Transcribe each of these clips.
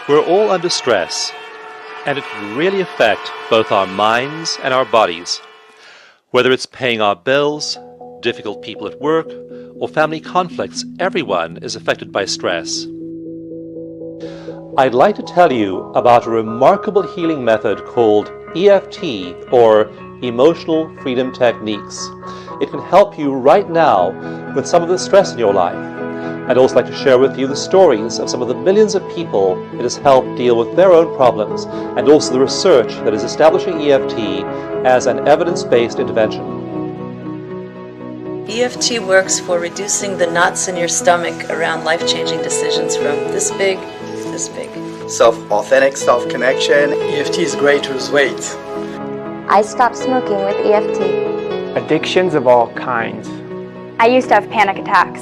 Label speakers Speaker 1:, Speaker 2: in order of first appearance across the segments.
Speaker 1: We're all under stress, and it can really affect both our minds and our bodies. Whether it's paying our bills, difficult people at work, or family conflicts, everyone is affected by stress. I'd like to tell you about a remarkable healing method called EFT, or Emotional Freedom Techniques. It can help you right now with some of the stress in your life. I'd also like to share with you the stories of some of the millions of people it has helped deal with their own problems, and also the research that is establishing EFT as an evidence-based intervention.
Speaker 2: EFT works for reducing the knots in your stomach around life-changing decisions from this big to this big.
Speaker 3: Authentic self-connection. EFT is great to lose weight.
Speaker 4: I stopped smoking with EFT.
Speaker 5: Addictions of all kinds.
Speaker 6: I used to have panic attacks.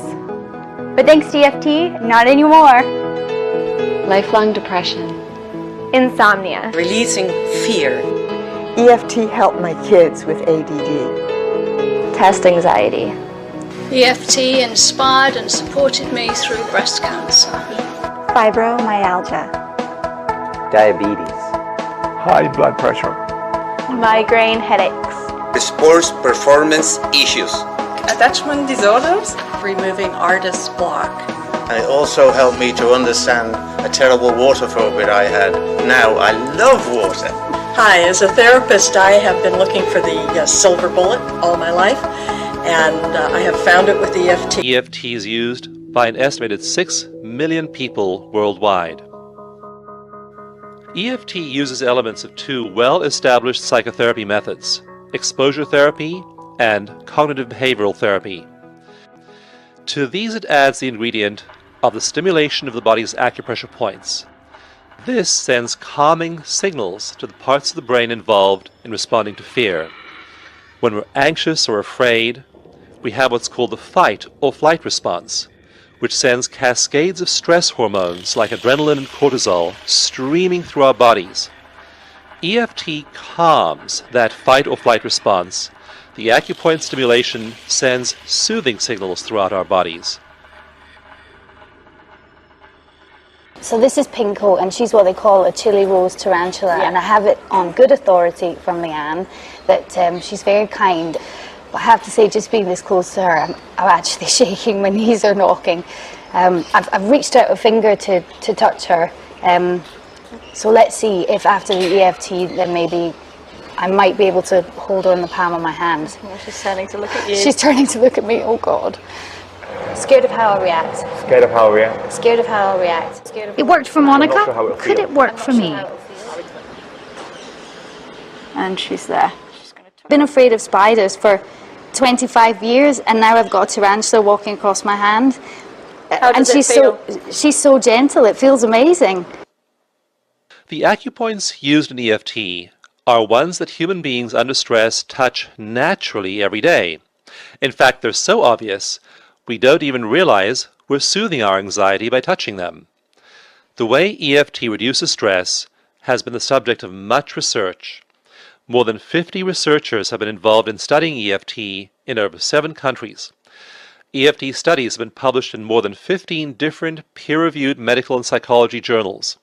Speaker 6: But thanks to EFT, not anymore.
Speaker 4: Lifelong depression.
Speaker 6: Insomnia.
Speaker 2: Releasing fear.
Speaker 7: EFT helped my kids with ADD.
Speaker 4: Test anxiety.
Speaker 8: EFT inspired and supported me through breast cancer.
Speaker 6: Fibromyalgia.
Speaker 5: Diabetes. High blood pressure.
Speaker 6: Migraine headaches.
Speaker 3: Sports performance issues.
Speaker 2: Attachment disorders. Removing artist's block.
Speaker 3: And it also helped me to understand a terrible water phobia I had. Now I love water.
Speaker 2: Hi, as a therapist, I have been looking for the silver bullet all my life, and I have found it with EFT.
Speaker 1: EFT is used by an estimated 6 million people worldwide. EFT uses elements of two well-established psychotherapy methods, exposure therapy and cognitive behavioral therapy. To these it adds the ingredient of the stimulation of the body's acupressure points. This sends calming signals to the parts of the brain involved in responding to fear. When we're anxious or afraid, we have what's called the fight or flight response, which sends cascades of stress hormones like adrenaline and cortisol streaming through our bodies. EFT calms that fight or flight response. The acupoint stimulation sends soothing signals throughout our bodies.
Speaker 9: So this is Pinko, and she's what they call a chili rose tarantula, and I have it on good authority from Leanne that she's very kind. But I have to say, just being this close to her, I'm actually shaking, my knees are knocking. I've reached out a finger to touch her, so let's see if after the EFT then maybe I might be able to hold her in the palm of my hand.
Speaker 2: Oh, she's turning to look at you.
Speaker 9: She's turning to look at me, oh God. Scared of how I'll react.
Speaker 5: Scared of how I react.
Speaker 9: Scared of how I'll react.
Speaker 8: It worked for Monica. Could it work for me?
Speaker 9: And she's there. Been afraid of spiders for 25 years, and now I've got a tarantula walking across my hand.
Speaker 2: How does it feel?
Speaker 9: She's so gentle, it feels amazing.
Speaker 1: The acupoints used in EFT are ones that human beings under stress touch naturally every day. In fact, they're so obvious, we don't even realize we're soothing our anxiety by touching them. The way EFT reduces stress has been the subject of much research. More than 50 researchers have been involved in studying EFT in over 7 countries. EFT studies have been published in more than 15 different peer-reviewed medical and psychology journals,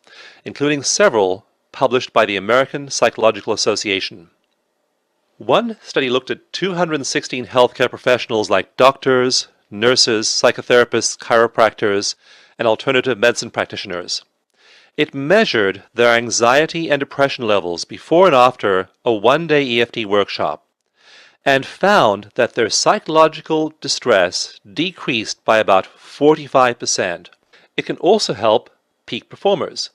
Speaker 1: including several published by the American Psychological Association. One study looked at 216 healthcare professionals like doctors, nurses, psychotherapists, chiropractors, and alternative medicine practitioners. It measured their anxiety and depression levels before and after a one-day EFT workshop, and found that their psychological distress decreased by about 45%. It can also help peak performers.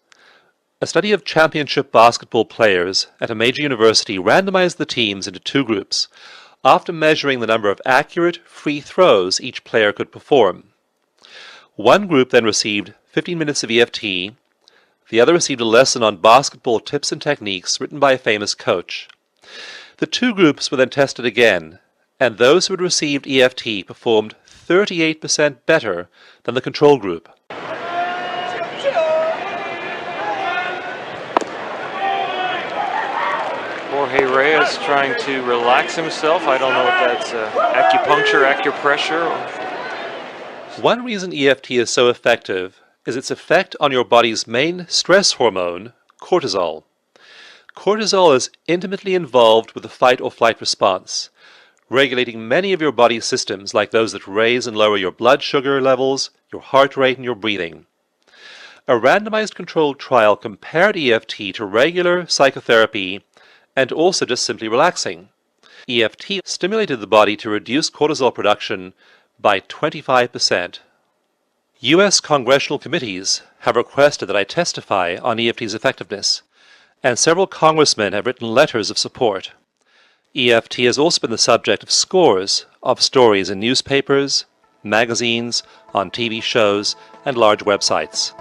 Speaker 1: A study of championship basketball players at a major university randomized the teams into 2 groups, after measuring the number of accurate free throws each player could perform. One group then received 15 minutes of EFT, the other received a lesson on basketball tips and techniques written by a famous coach. The 2 groups were then tested again, and those who had received EFT performed 38% better than the control group.
Speaker 10: Jorge Reyes trying to relax himself. I don't know if that's acupuncture, acupressure.
Speaker 1: One reason EFT is so effective is its effect on your body's main stress hormone, cortisol. Cortisol is intimately involved with the fight or flight response, regulating many of your body's systems like those that raise and lower your blood sugar levels, your heart rate, and your breathing. A randomized controlled trial compared EFT to regular psychotherapy and also just simply relaxing. EFT stimulated the body to reduce cortisol production by 25%. U.S. congressional committees have requested that I testify on EFT's effectiveness, and several congressmen have written letters of support. EFT has also been the subject of scores of stories in newspapers, magazines, on TV shows, and large websites.